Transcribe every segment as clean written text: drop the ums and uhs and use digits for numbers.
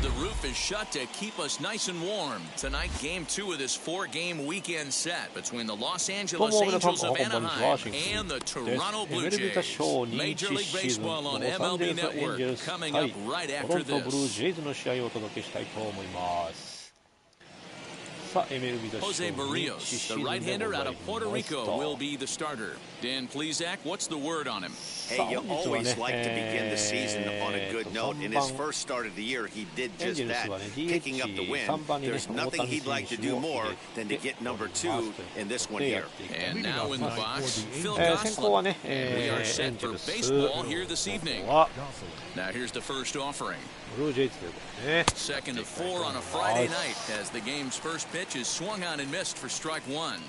the roof is shut to keep us nice and warm. Tonight, game 2 of this 4-game weekend set between the Los Angeles Angels of Anaheim and the Toronto Blue Jays. Major League Baseball on MLB Network coming up right after this. ブルージェイズの試合をお届けしたいと思います。さあ、MLB The Show に Jose Barrios, the right-hander out of Puerto Rico, will be the starter. Dan Plesac, what's the word on him? Hey, you always like to begin the season on a good note. In his first start of the year, he did just that, picking up the win. There's nothing he'd like to do more than to get number 2 in this one here. And now in the box, Phil Gosselin. And we are set for baseball here this evening. Now here's the first offering. Second to 4 on a Friday night as the game's first pitch is swung on and missed for strike 1.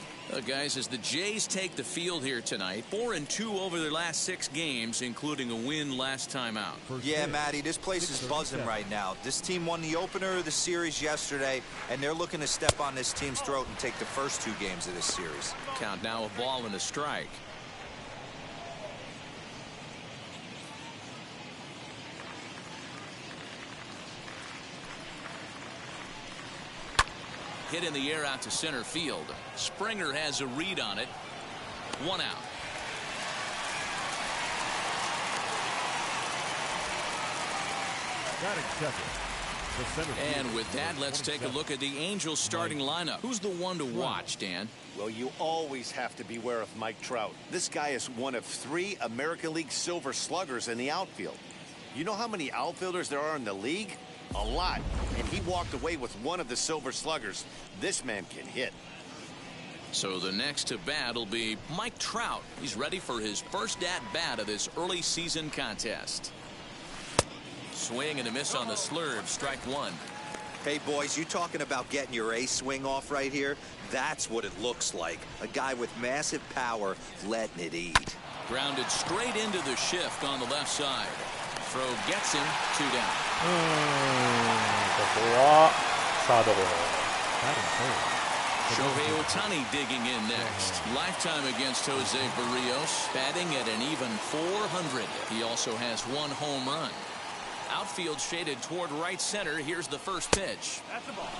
Guys, as the Jays take the field here tonight, 4-2 over their last 6 games, including a win last time out. Yeah, Matty, this place is buzzing right now. This team won the opener of the series yesterday, and they're looking to step on this team's throat and take the first 2 games of this series. Count now, a ball and a strike. Hit in the air out to center field. Springer has a read on it. 1 out. And with that, let's take a look at the Angels starting lineup. Who's the one to watch, Dan? Well, you always have to beware of Mike Trout. This guy is one of 3 American League Silver Sluggers in the outfield. You know how many outfielders there are in the league? A lot. And he walked away with one of the Silver Sluggers. This man can hit. So the next to bat will be Mike Trout. He's ready for his first at-bat of this early season contest. Swing and a miss on the slurve. Strike 1. Hey, boys, you talking about getting your ace swing off right here? That's what it looks like. A guy with massive power letting it eat. Grounded straight into the shift on the left side. Throw gets him. 2 down. ここはサードゴロ。Shohei Ohtani digging in next. Lifetime against Jose Barrios, batting at an even 400. He also has 1 home run. Outfield shaded toward right center. Here's the first pitch. That's the ball.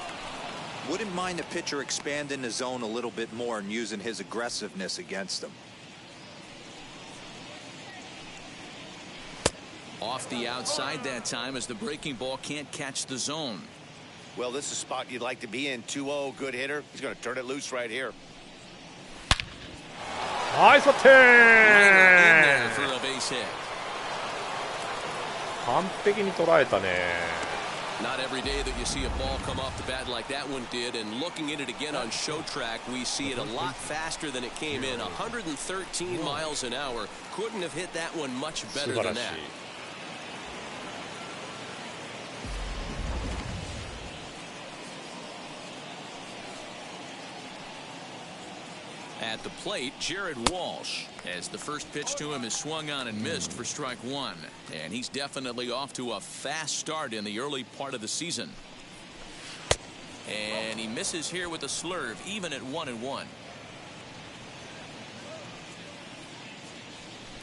Wouldn't mind the pitcher expanding the zone a little bit more and using his aggressiveness against him. Off the outside that time as the breaking ball can't catch the zone. Well, this is a spot you'd like to be in. 2-0, good hitter. He's going to turn it loose right here. Nice attempt! In there for a base hit. 完璧に捉えたね。 Not every day that you see a ball come off the bat like that one did, and looking at it again on show track, we see it a lot faster than it came in. 113 miles an hour. Couldn't have hit that one much better than that. At the plate, Jared Walsh, as the first pitch to him is swung on and missed for strike 1. And he's definitely off to a fast start in the early part of the season. And he misses here with a slurve, even at 1-1.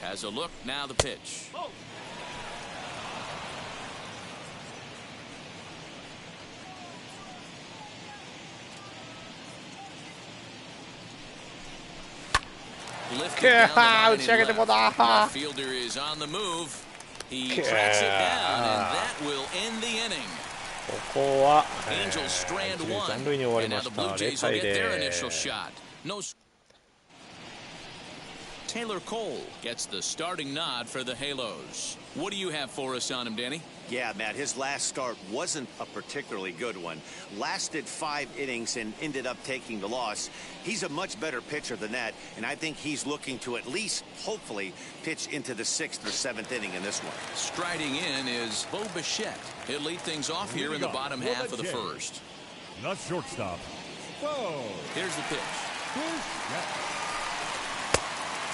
Has a look, now the pitch. Lifted down the line and left. Left fielder is on the move. He tracks it down, and that will end the inning. ここは Angels strand 一塁 1, 残塁に終わり and ま now し the た。 Blue 0 Jays will 対 get their 0。 initial shot. No. Taylor Cole gets the starting nod for the Halos. What do you have for us on him, Danny? Yeah, Matt, his last start wasn't a particularly good one. Lasted 5 innings and ended up taking the loss. He's a much better pitcher than that, and I think he's looking to at least, hopefully, pitch into the 6th or 7th inning in this one. Striding in is Bo Bichette. He'll lead things off here in the bottom half of the first. Not shortstop. Here's the pitch.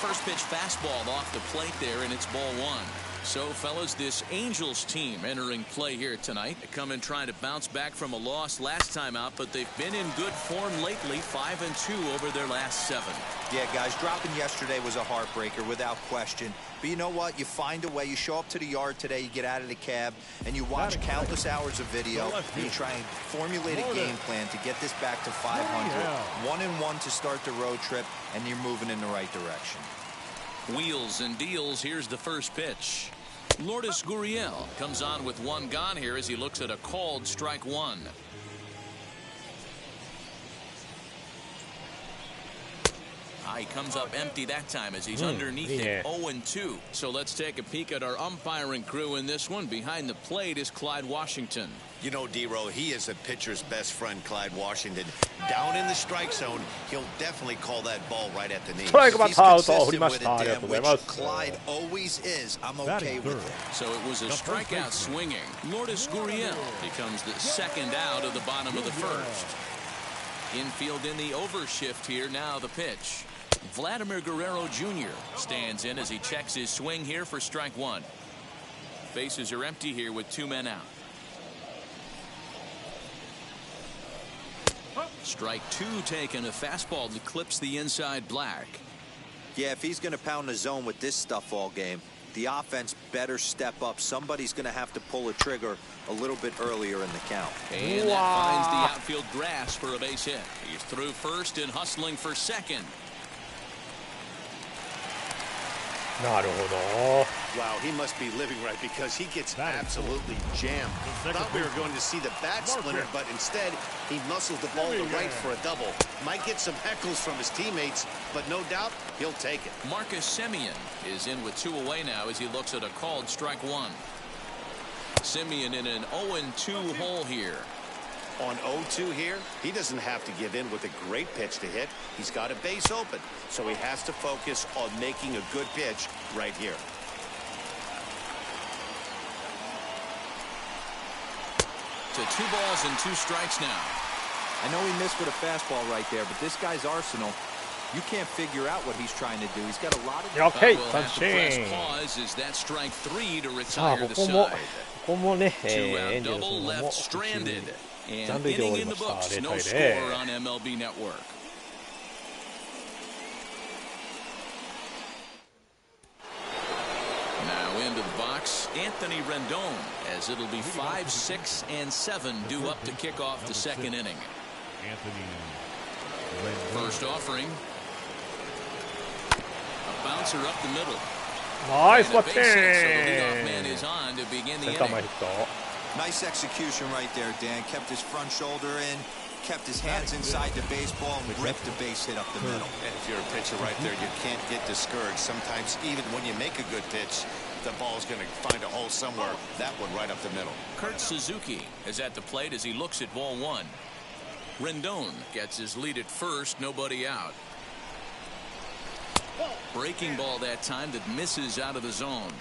First pitch fastball off the plate there, and it's ball 1. So, fellas, this Angels team entering play here tonight. They come in trying to bounce back from a loss last time out, but they've been in good form lately, 5-2 over their last 7. Yeah, guys, dropping yesterday was a heartbreaker without question. But you know what? You find a way. You show up to the yard today, you get out of the cab, and you watch countless hours of video, and you try and formulate a game plan to get this back to 500. 1-1 to start the road trip, and you're moving in the right direction. Wheels and deals. Here's the first pitch. Lourdes Gurriel comes on with 1 gone here as he looks at a called strike 1. He comes up empty that time as he's underneath it, 0-2. So let's take a peek at our umpiring crew in this one. Behind the plate is Clyde Washington. You know, D-Row, he is a pitcher's best friend, Clyde Washington. Down in the strike zone, he'll definitely call that ball right at the knee. Strike If he's consistent with it, Dan, which Clyde always is, I'm okay with it. So it was a strikeout swinging. Lourdes Gurriel becomes the second out of the bottom of the first. Infield in the overshift here. Now the pitch. Vladimir Guerrero Jr. stands in as he checks his swing here for strike 1. Bases are empty here with 2 men out. Strike 2 taken. A fastball that clips the inside black. Yeah, if he's going to pound the zone with this stuff all game, the offense better step up. Somebody's going to have to pull a trigger a little bit earlier in the count. And that finds the outfield grass for a base hit. He's through first and hustling for second. なるほど。 Wow, he must be living right because he gets absolutely jammed. Thought we were going to see the bat splinter, but instead he muscled the ball to right for a double. Might get some heckles from his teammates, but no doubt he'll take it. Marcus Semien is in with 2 away now as he looks at a called strike 1. Semien in an 0-2 hole here. On 0-2 here, he doesn't have to give in with a great pitch to hit. He's got a base open, so he has to focus on making a good pitch right here. To 2 balls and 2 strikes now. I know he missed with a fastball right there, but this guy's arsenal, you can't figure out what he's trying to do. He's got a lot of... Okay, we'll have to press pause as that strike 3 to retire the side. ここもね、 2 エ out ンジェルス double のも left stranded. And 残塁で終わ inning り in ま the した。 books. 0 No 対 score 0。 on MLB Network. Now into the box, Anthony Rendon, as it'll be 5, 6, and 7 due up to kick off the second inning. First offering. A bouncer up the middle. ナイスバッ And テ a ィ base hit, so the leadoff ン man is on to begin the センター前 inning. ヒット。 Nice execution right there, Dan. Kept his front shoulder in, kept his hands inside the baseball, and ripped the base hit up the middle. And if you're a pitcher right there, you can't get discouraged. Sometimes even when you make a good pitch, the ball's going to find a hole somewhere. That one right up the middle. Kurt Suzuki is at the plate as he looks at ball 1. Rendon gets his lead at first, nobody out. Breaking ball that time that misses out of the zone.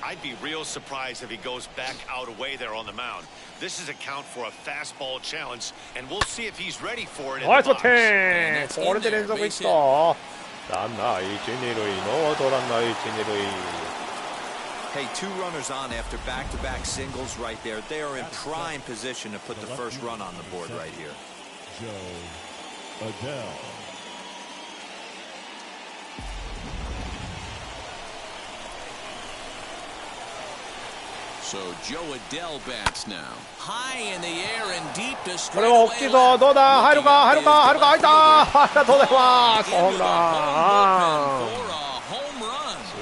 I'd be real surprised if he goes back out away there on the mound. This is a count for a fastball challenge, and we'll see if he's ready for it in ナイ the スバッ box. ティンこれで連続ヒット。ランナー1、2塁、ノーアウトランナー1、2塁。 Hey, 2 runners on after back-to-back singles right there. They are in prime position to put the first run on the board right here. So Joe Adele bats now. High in the air and deep to これは大きいぞ。どうだ。入るか入るか入るか入った。ありがとうございます。ホームラン。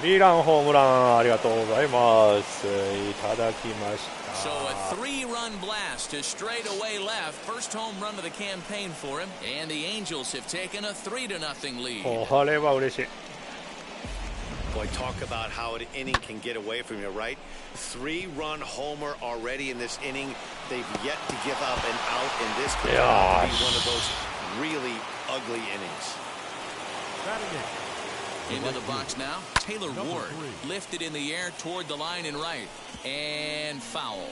3ランホームランありがとうございます。いただきました。 So a 3-run blast to straightaway left. First home run of the campaign for him. And the Angels have taken a 3-0 lead. これは嬉しい。 Boy, talk about how an inning can get away from you, right? 3-run homer already in this inning. They've yet to give up an out, and this could be one of those really ugly innings. Into the box now. Taylor Ward lifted in the air toward the line and right. And foul.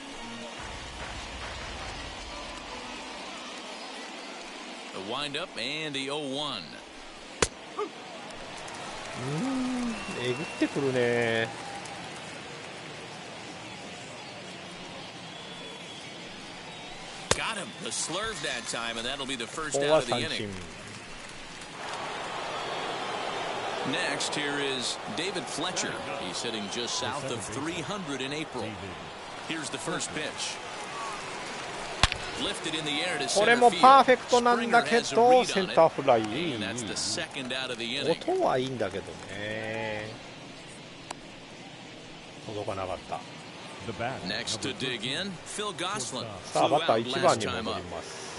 The windup and the 0-1. えぐってくるね。Got him. The slurve that time, and that'll be the first ここ out は of the 三 inning. 振。 Next, here is David Fletcher. He's hitting just south of 300 in April. Here's the first pitch. Lifted in the air to これ center も field. パーフェクトなんだけ Springer has a ど read セン on ター it. フライ。 And that's the second out of the inning. 音はいいんだけどね。届かなかった。 Next to dig in, Phil Gosselin. さあバッター Flew 1 out 番 last に time 戻 up. ります。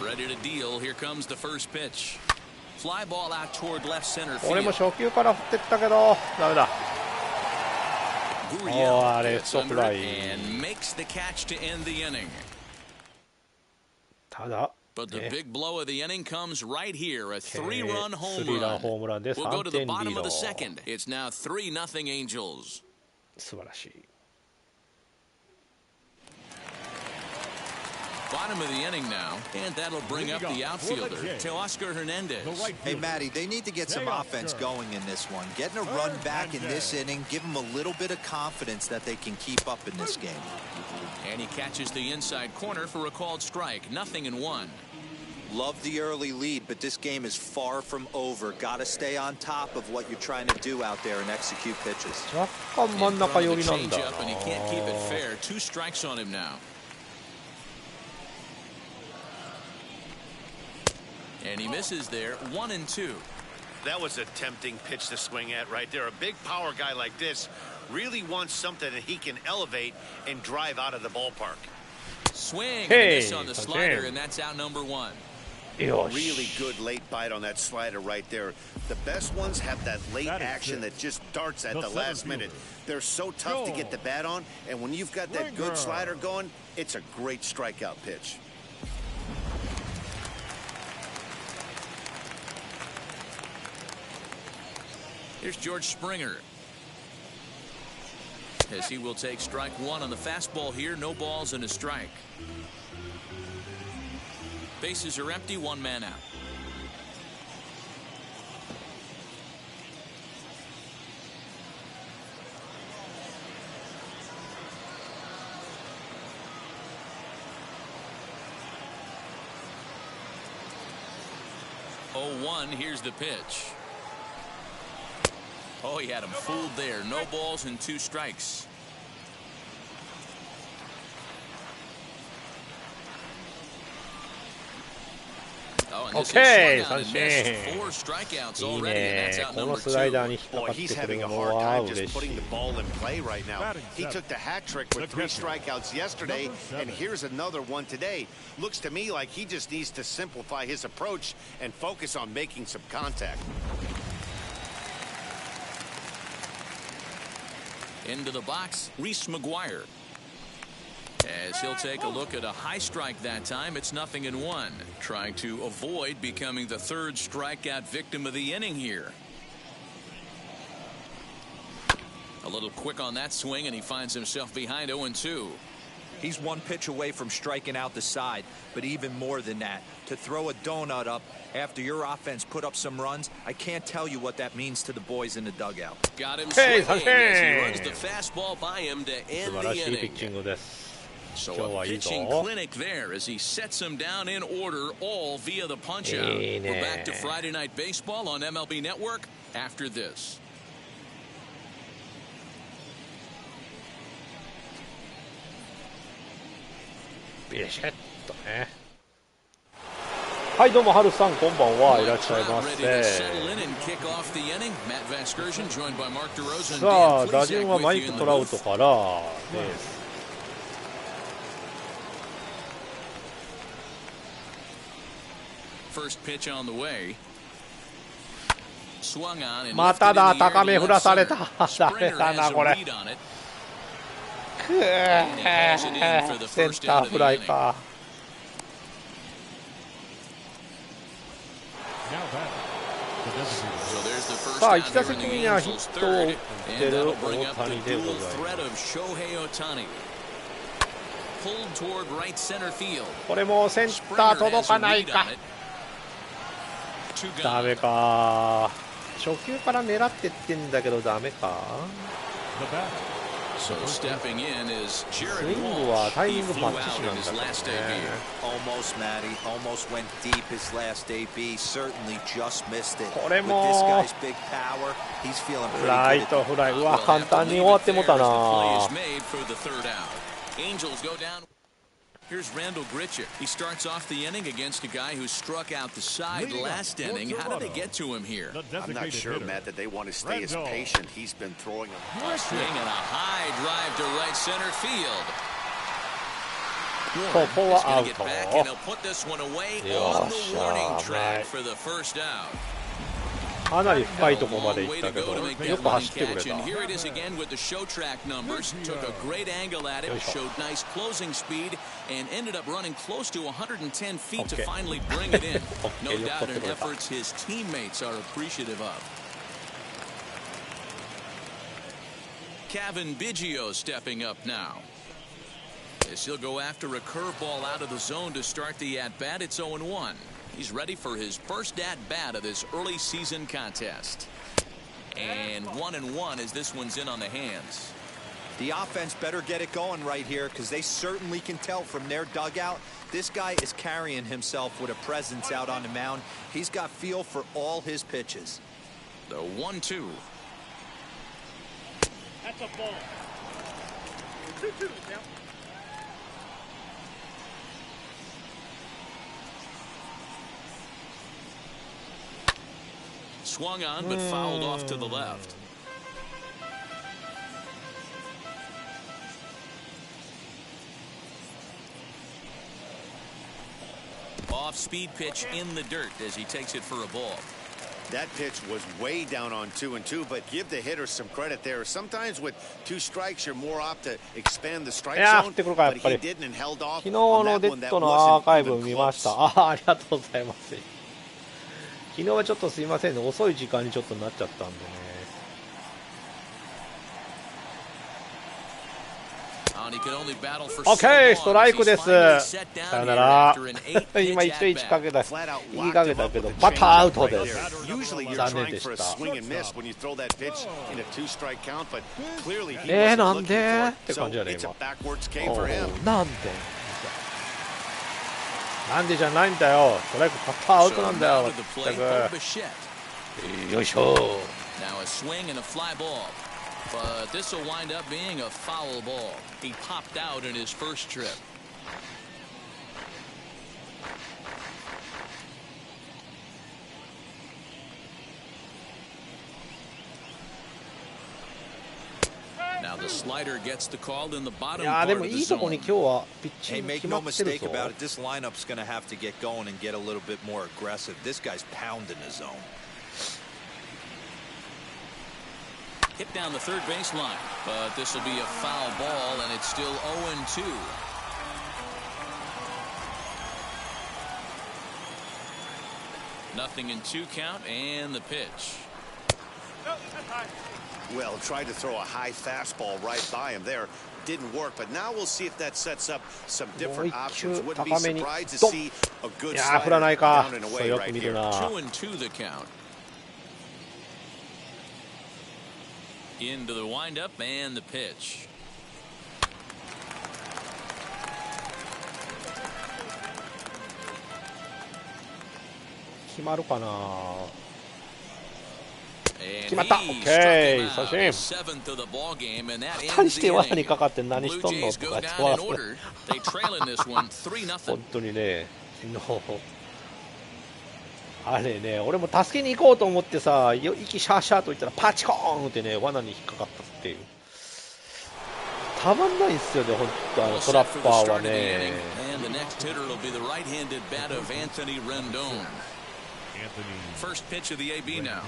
Ready to deal. Here comes the first pitch. Fly ball out toward left center 俺も field. 初球から振ってったけどダメだ。 Gurriel レフ gets トフ under ラ it イ。 and makes the catch to end the inning. ただ But the big blow of the inning comes right here, a 3-run ス home リーラン run. ホームランで We'll go 3 to the 点リ bottom ー of ド。 the second. It's now 3-0 Angels. 素晴らしい。 Bottom of the inning now, and that'll bring up the outfielder, Teoscar Hernandez. Hey, Matty, they need to get some offense going in this one. Getting a run back in this inning, give them a little bit of confidence that they can keep up in this game. And he catches the inside corner for a called strike. 0-1. Love the early lead, but this game is far from over. Got to stay on top of what you're trying to do out there and execute pitches. 若干真ん中寄りなんだな。 And he can't keep it fair. 2 strikes on him now. And he misses there. 1-2. That was a tempting pitch to swing at right there. A big power guy like this really wants something that he can elevate and drive out of the ballpark. Swing and Hey, a miss on the slider, and that's out number 1. Really good late bite on that slider right there. The best ones have that late action that just darts at the last minute. They're so tough to get the bat on, and when you've got that good slider going, it's a great strikeout pitch. Here's George Springer. As he will take strike 1 on the fastball here. No balls and a strike. Bases are empty. 1 man out. Oh, 1. Here's the pitch. Oh, he had him fooled there. No balls and 2 strikes. Oh, and this Okay, is swung on and missed. 4 strikeouts いい already, and ね that's out この number スライダー 2. に引っかか Boy, って he's くる having a の hard は time 嬉 just しい putting the ball in play right now. He took the hat trick with 3 strikeouts yesterday, and here's another one today. Looks to me like he just needs to simplify his approach and focus on making some contact. Into the box, Reese McGuire. As he'll take a look at a high strike that time, it's 0-1. Trying to avoid becoming the 3rd strikeout victim of the inning here. A little quick on that swing, and he finds himself behind 0-2. He's 1 pitch away from striking out the side, but even more than that, to throw a donut up after your offense put up some runs, I can't tell you what that means to the boys in the dugout. Got him Hey, swinging as he runs hey. the fastball by him to 素 end 晴ら the しいピッ inning. チングです。 So 今日 a はいい pitching ぞ。 clinic there as he sets him down in order, all via the punch out. いいね。 We're back to Friday Night Baseball on MLB Network after this. ビシッとね。はいどうもハルさんこんばんはいらっしゃいませ。さあ打順はマイク・トラウトからです。まただ高め振らされた。ダメだなこれ。センターフライか。さあ1打席目にはヒットを打ってる大谷でございます。これもセンター届かないか。ダメか。初球から狙ってってんだけどダメか。So stepping in is スイ Jared ングは Walsh. タイミ He ング flew バッチ out シな in んだ his けど last ね。 debut. Almost, Matty. Almost went deep his last AB. Certainly just missed it. これ With も this guy's big power, he's feeling ラ pretty イ good. トフライ。うわ We'll 簡 have to 単に leave 終わ it っても there た as the な。 play is made for the third out. Angels go down. Here's Randall Grichuk. He starts off the inning against a guy who struck out the side last inning. How did they get to him here? I'm not sure, Matt, that they want to stay as patient. He's been throwing A swing and a high drive to right center field. ここはアウ Get ト。 back and he'll put this one away on the warning track for the first out. かなり深いところまで Long 行っ way た to け go to ど make よ that く running 走ってくれ catch. た。 And here it is again with the show track numbers. Took a great angle at it, showed nice closing speed, and ended up running close to 110 feet to Okay. finally bring it in. No Okay, doubt you're in putting it efforts his teammates are appreciative of. Kevin Biggio stepping up now. As he'll go after a curveball out of the zone to start the at-bat. It's 0-1. He's ready for his first at-bat of this early season contest. And 1-1 as this one's in on the hands. The offense better get it going right here because they certainly can tell from their dugout. This guy is carrying himself with a presence out on the mound. He's got feel for all his pitches. The 1-2. That's a ball. 2-2 now. Swung on but fouled off to the left. Off-speed pitch in the dirt as he takes it for a ball. That pitch was way down on 2-2, but give the hitter some credit there. Sometimes with 2 strikes, you're more apt to expand the strike いやー、降 zone, ってくるか、やっ but ぱり。 he didn't and held off 昨日 on の that デ one ッ that ドのアー wasn't カイブ even 見ました。 close. ありがとうございます。昨日はちょっとすいませんね、遅い時間にちょっとなっちゃったんでね。OK、ストライクです。さよなら。今一度1かけた、言いかけたけど、バターアウトです。残念でした。なんでって感じだね、今。なんでなんでじゃないんだよ。ストライクバターアウトなんだよ。よいしょ。But this will wind up being a foul ball. He popped out in his first trip. Now the slider gets the call in the bottom いや part で of も the いいとこに zone. 今日はピッチ Hey, ング make 決ま no ってる mistake ぞ。 about it. This lineup's going to have to get going and get a little bit more aggressive. This guy's pounding his zone. Hit down the third baseline, but this will be a foul ball, and it's still 0-2. Nothing in 2 count, and the pitch. Well, tried to throw a high fastball right by him there. Didn't work, but now we'll see if that sets up some different options. Wouldn't be surprised to see a good slider down and away right here. 2-2 the count. Into the windup and the pitch.決まるかな。 And 決まった。 he オッ struck ケ him ー。 out. 三振。 7th of the ball game, and that 二 ends 人して the 罠に inning. かかって何 Blue しとんの Jays と go か down in order. They trail in this one 3-0. 本当にね、昨日あれね、俺も助けに行こうと思ってさ、息シャーシャーと言ったらパチコーンってね、罠に引っかかったっていう。たまんないんですよね、本当トラッパーはね。And the next hitter will be the right-handed bat of Anthony Rendon. First pitch of the AB now.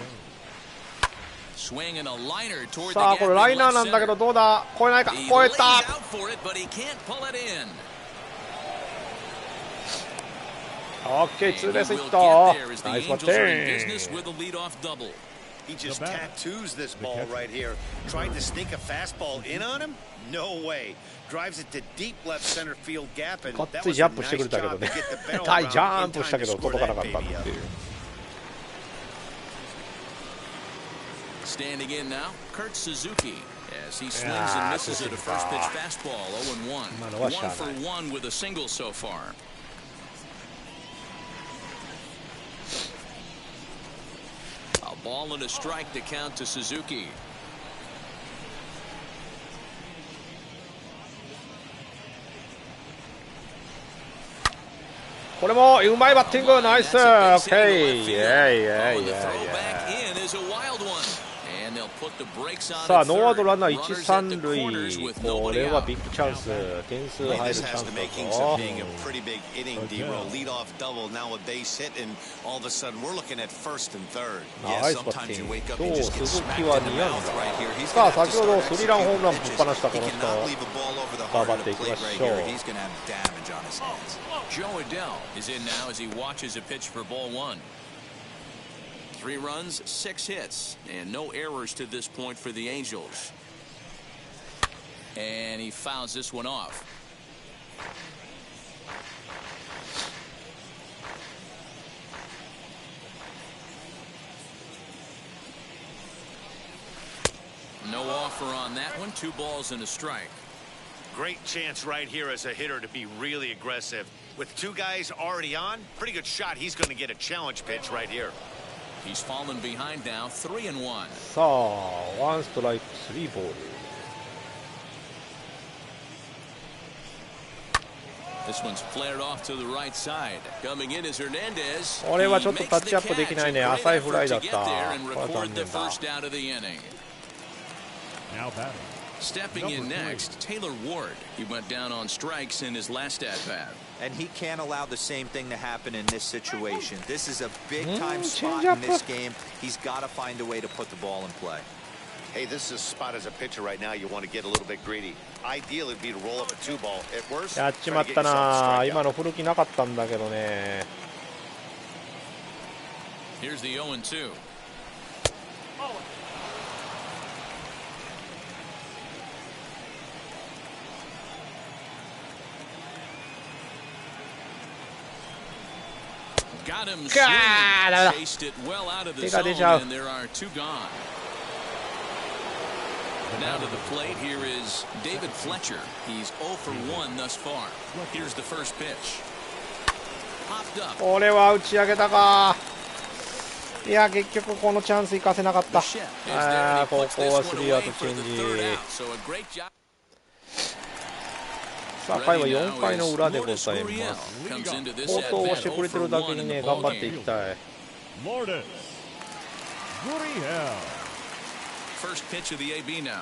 Swing and a liner toward the さあ、これ gap ラ in イナー left なんだけ center. ど、どうだ超えないか He 超え lays た out for it, but he can't pull it in. オッケー、ツーベースヒッ Will ト get there as the ナイスバッ Angels テ are in ィン business with a leadoff double. He just tattoos this ball right here. Tried to sneak a fastball in on him? No way. Drives it to deep left center field gap, and がっ that つり was ジャ a ンプして nice くれたけ job ど to ね get the bell 大ジャ around ン in プ time したけ to ど score 届かな that かったっ baby て out. いう。 Standing in now, Kurt Suzuki. As he swings and misses at a first pitch fastball, 0-1. 1 for 1 with a single so far. A ball and a strike to count to Suzuki. これもうまいバッティング、ナイス、オッケー、イエイイエイイエイイエイ。さあノーアウトランナー1、3塁、これはビッグチャンス、点数入るチャンスだぞ。ナイスバッティング、今日鈴木は2安打。さあ先ほどスリーランホームランぶっ放したこの人、頑張っていきましょう。Joe Adell is in now as he watches a pitch for ball 1. 3 runs, 6 hits, and no errors to this point for the Angels. And he fouls this one off. No offer on that one. 2 balls and a strike. Great chance right here as a hitter to be really aggressive. With 2 guys already on, pretty good shot. He's going to get a challenge pitch right here. He's fallen behind now, 3-1. さあ、1ストライク3ボール。This one's flared off to the right side. Coming in is Hernandez. これはちょっとタッチアップできないね。浅いフライだった。これは残念だ。Stepping in next, Taylor Ward. He went down on strikes in his last at-bat. And he can't allow the same thing to happen in this situation. This is a big-time spot in this game. He's got to find a way to put the ball in play. Hey, this is a spot as a pitcher right now. You want to get a little bit greedy. Ideal would be to roll up a 2 ball. At worst, やっちまったな。今の古気なかったんだけどね。Here's the 0-2. Got him swinging. Chased it well out of the zone, and there are 2 gone. Now to the plate, here is David Fletcher. He's 0 for 1 thus far. Here's the first pitch. Popped up. これは打ち上げたか。いや結局このチャンス生かせなかった。ここは3アウトチェンジ。さあ回は4回の裏でございます。好投をしてくれてるだけにね頑張っていきたい。First pitch of the AB now.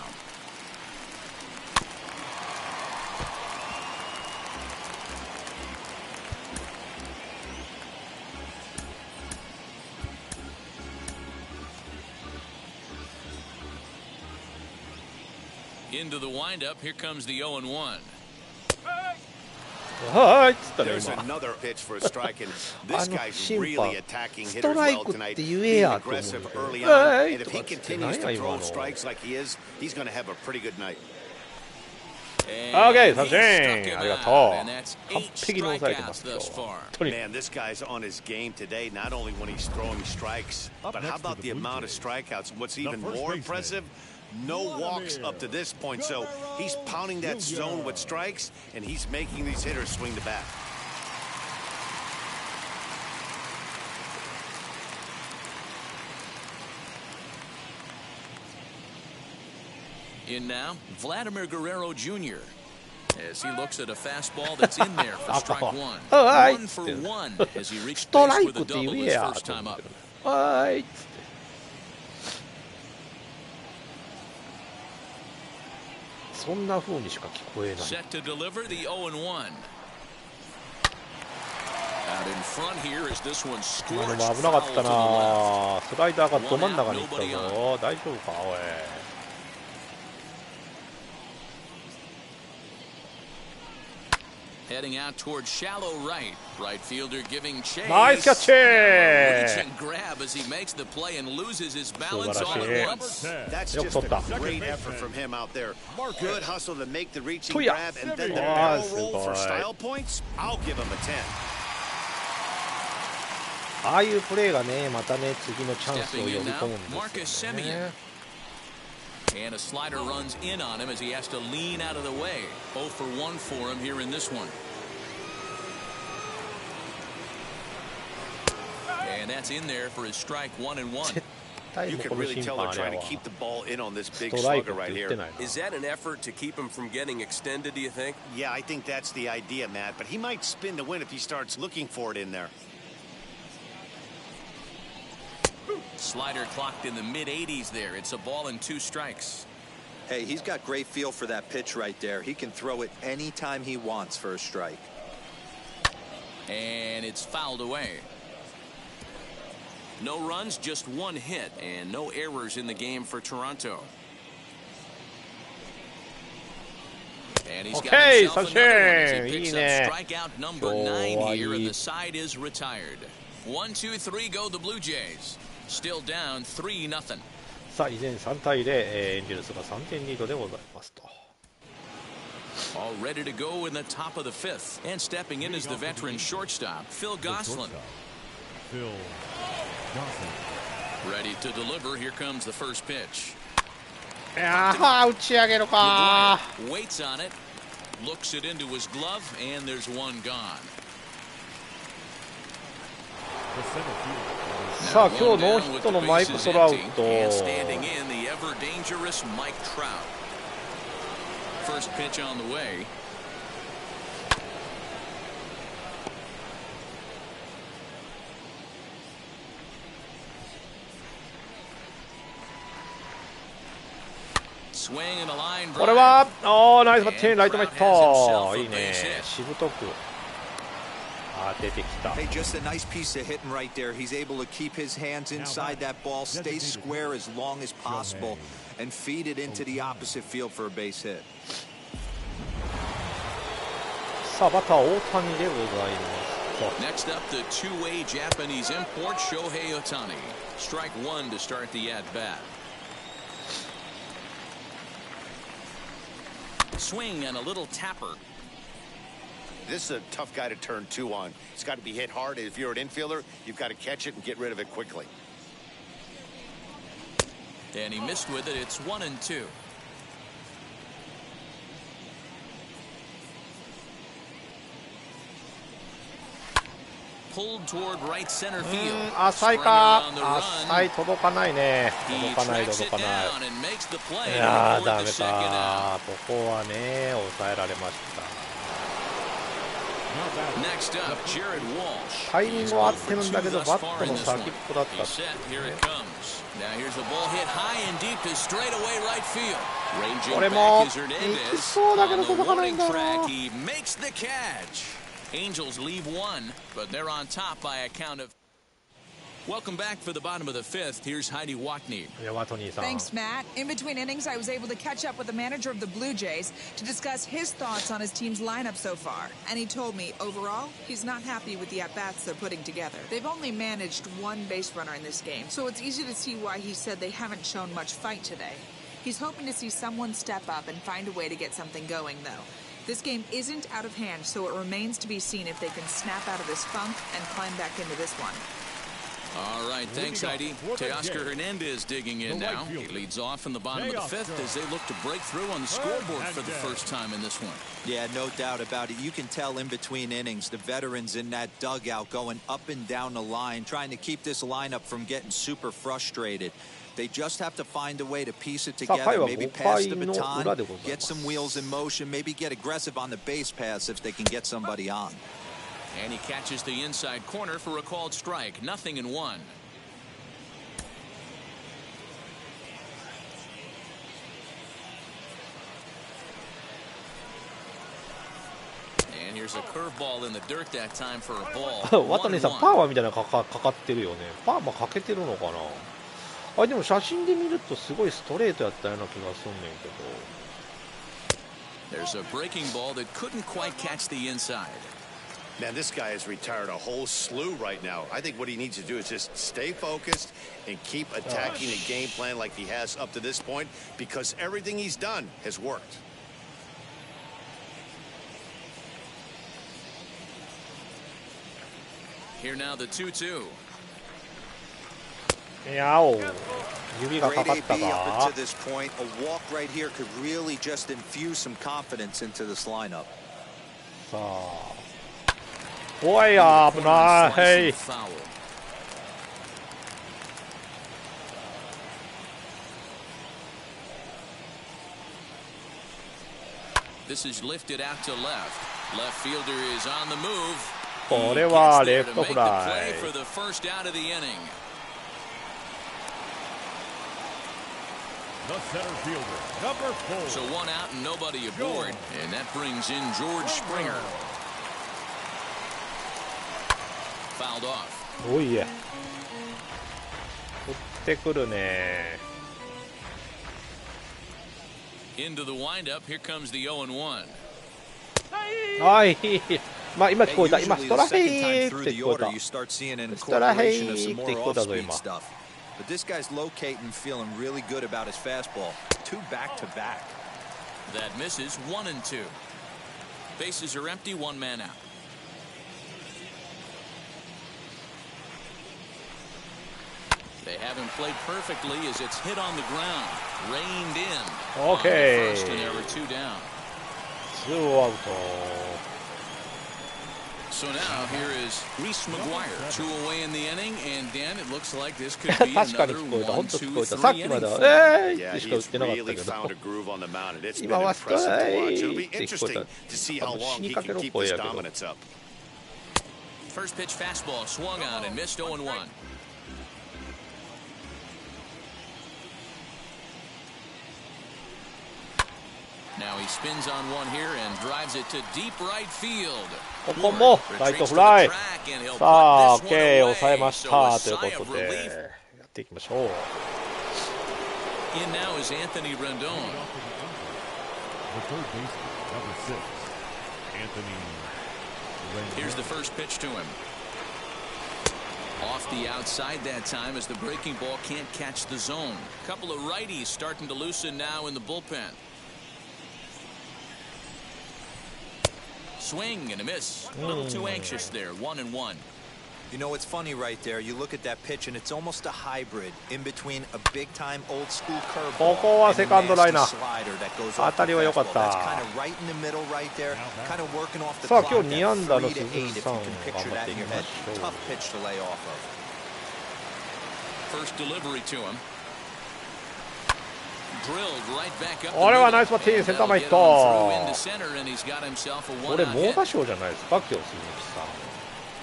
Into the windup. Here comes the 0-1. はいっつったね今。あの審判ストライクって言えやと思うんだけど、はいとかっつって何や今の。オーケー、三振、ありがとう。完璧に抑えてますよ。本当に。Man, this guy's on his game today. Not only when he's throwing strikes, but how about the amount of strikeouts? What's even more impressive? No walks up to this point, so he's pounding that zone with strikes, and he's making these hitters swing the bat. In now, Vladimir Guerrero Jr. as he looks at a fastball that's in there for strike 1. 1 for 1 as he reached base with a double his first time up. はいっつって。そんな風にしか聞こえない。Set to deliver the 0-1. Out in front here as this one scorched. 今のも危なかったな。スライダーがど真ん中に行ったぞ。大丈夫かおい。Heading out towards shallow right. Right fielder giving chase. Nice catch. Reach and grab as he makes the play and loses his balance all at once. That's just a great effort from him out there. Good hustle to make the reach and grab and then the barrel roll for style points. I'll give him a 10. ああいうプレーがねまたね次のチャンスを呼び込むんですよね。And a slider runs in on him as he has to lean out of the way. 0 for 1 for him here in this one. And that's in there for his strike 1-1. You can really tell they're trying to keep the ball in on this big slugger right here. Is that an effort to keep him from getting extended, do you think? Yeah, I think that's the idea, Matt. But he might spin to win if he starts looking for it in there. Slider clocked in the mid-80s there. It's a ball and 2 strikes. Hey, he's got great feel for that pitch right there. He can throw it anytime he wants for a strike. And it's fouled away. No runs, just 1 hit, and no errors in the game for Toronto. And he's got himself another one as he picks up strikeout number 9 here, and the side is retired. 1, 2, 3 go the Blue Jays. Still down 3-0. さあ依然3対0、エンジェルスが3点リードでございますと。All ready to go in the top of the 5th, and stepping in is the veteran shortstop Phil Gosselin. Ready to deliver. Here comes the first pitch. いやー、打ち上げるか。 Waits on it, looks it into his glove, and there's one gone. さあ今日ノーヒットのマイク・トラウト。 Standing in the ever dangerous Mike Trout. First pitch on the way. Swing and a line drive. これはナイスバッティング、ライト前ヒット。いいね、しぶとく出てきた。 Hey, just a nice piece of hitting right there. He's able to keep his hands inside that ball, stay square as long as possible, and feed it into the opposite field for a base hit. さあバッター大谷でございます。 Next up, the two-way Japanese import Shohei Ohtani. Strike 1 to start the at-bat. Swing and a little tapper. This is a tough guy to turn 2 on. It's got to be hit hard. If you're an infielder, you've got to catch it and get rid of it quickly. And he missed with it. It's 1-2. Pulled toward right center field. 浅いか。浅い、届かないね。届かない、届かない。いやー、ダメだ。ここはね、抑えられました。タイミングは合ってるんだけど、バットの先っぽだった。これも行きそうだけど届かないんだな。 Angels leave 1, but they're on top by a count of. Welcome back for the bottom of the 5th. Here's Heidi Watney. Thanks, Matt. In between innings, I was able to catch up with the manager of the Blue Jays to discuss his thoughts on his team's lineup so far. And he told me, overall, he's not happy with the at-bats they're putting together. They've only managed 1 base runner in this game, so it's easy to see why he said they haven't shown much fight today. He's hoping to see someone step up and find a way to get something going, though. This game isn't out of hand, so it remains to be seen if they can snap out of this funk and climb back into this one. All right, thanks, Heidi. Teoscar Hernandez digging in now. He leads off in the bottom of the 5th as they look to break through on the scoreboard for the first time in this one. Yeah, no doubt about it. You can tell in between innings, the veterans in that dugout going up and down the line, trying to keep this lineup from getting super frustrated. They just have to find a way to piece it together, maybe pass the baton, get some wheels in motion, maybe get aggressive on the base pass if they can get somebody on. And he catches the inside corner for a called strike. 0-1. And here's a curveball in the dirt that time for a ball. 渡辺さん、パーマみたいなのかかってるよね。パーマかけてるのかな。あ、でも写真で見るとすごいストレートやったような気がすんねんけど。There's a breaking ball that couldn't quite catch the inside. Man, this guy has retired a whole slew right now. I think what he needs to do is just stay focused and keep attacking the game plan like he has up to this point, because everything he's done has worked. Here now the 2-2. いやお、指がかかったか。さあ怖いや、危ない。これはレフトフライ。So 1 out and nobody aboard, and that brings in George Springer. Fouled off. おいえ。取ってくるね。Into the windup. Here comes the 0-1. はい。まあ今聞こえた。今ストラヘイって聞こえた。ストラヘイって聞こえたぞ今。But this guy's locating, feeling really good about his fastball. 2 back-to-back. That misses. 1-2. Bases are empty. 1 man out. They haven't played perfectly as it's hit on the ground, reined in. Okay. First and there were 2 down. 2 アウト。So now here is Reese McGuire, 2 away in the inning, and Dan, it looks like this could be 確かに another 聞こえた。本当聞こえた。 1-2-3さっきまではってしか打ってなかったけど。今はストライって聞こえた。死にかけろ声やけど。First pitch fastball swung on and missed 0-1. Now he spins on one here and drives it to deep right field. ここもライトフライ。さあ K 抑えましたということでやっていきましょう。 In now is Anthony Rendon. Here's the first pitch to him. Off the outside that time as the breaking ball can't catch the zone. Couple of righties starting to loosen now in the bullpen. Swing and a miss. A little too anxious there. 1-1. You know, it's funny right there. You look at that pitch, and it's almost a hybrid in between a big-time old-school curveball ここはセカンドライナー。 slider that goes 当 off たりは良かっ That's た。 kind of right in the middle right there. Kind of working off the さあ clock. 今日2安打の 3 to 8 if you 鈴木さん can picture 頑張っ that てい in き your ま head. しょう。 Tough pitch to lay off of. First delivery to him. Drilled right back up. これはナイスバッティング、センター前ヒット。こ これ猛打賞じゃないですか今日鈴木さん。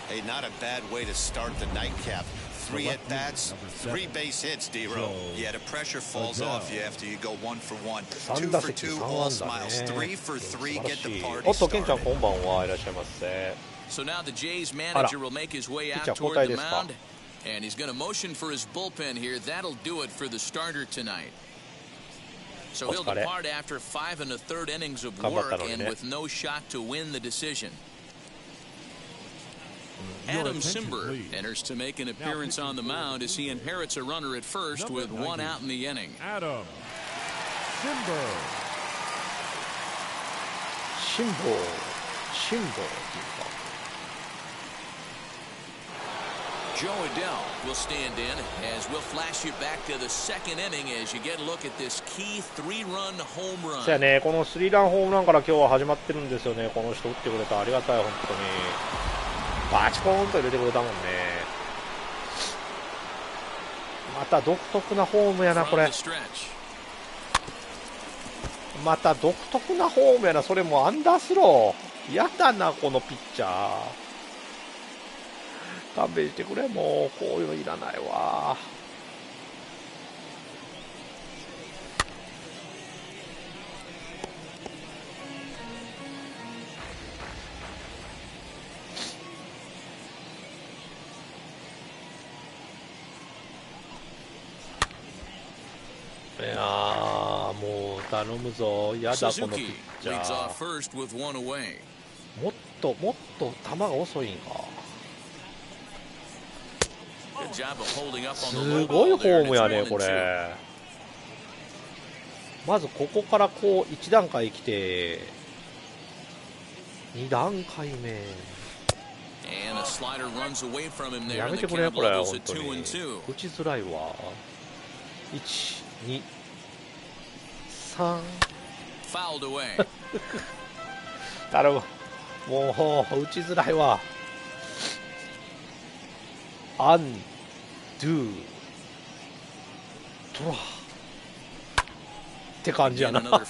Hey, not a bad way to start the nightcap. 3 at bats, 3 base hits, D-Row. Yeah, the pressure falls off you after you go 1 for 1. 3 2 打 for 席 2, 3 all 安打 smiles. ね。 3 for 3, 素晴ら get し the い。 party おっとケンちゃん started. こんばんはいらっしゃいませ。 So now the Jays manager will make his way out toward the mound, and he's going to motion for his bullpen here. That'll do it for the starter tonight. So he'll depart after 5 1/3 innings of work and with no shot to win the decision. Adam Simber enters to make an appearance on the mound as he inherits a runner at first with 1 out in the inning. Adam Simber. 辛抱。 Joe Adele will stand in as we'll flash you back to the 2nd inning as you get a look at this key 3-run home run. そうやね、この3ランホームランから今日は始まってるんですよね。この人打ってくれたありがたい本当に。バチコーンと入れてくれたもんね。また独特なフォームやなこれ。また独特なフォームやな。それもアンダースロー。やだなこのピッチャー。勘弁してくれ、もうこういうのいらないわ。いやーもう頼むぞ。やだこのピッチャー。もっと球が遅いんか。すごいフォームやねこれ。まずここからこう1段階来て2段階目やめてくれこれ本当に打ちづらいわ。1、2、3。頼む。もう打ちづらいわ。アンドゥトラって感じやな。も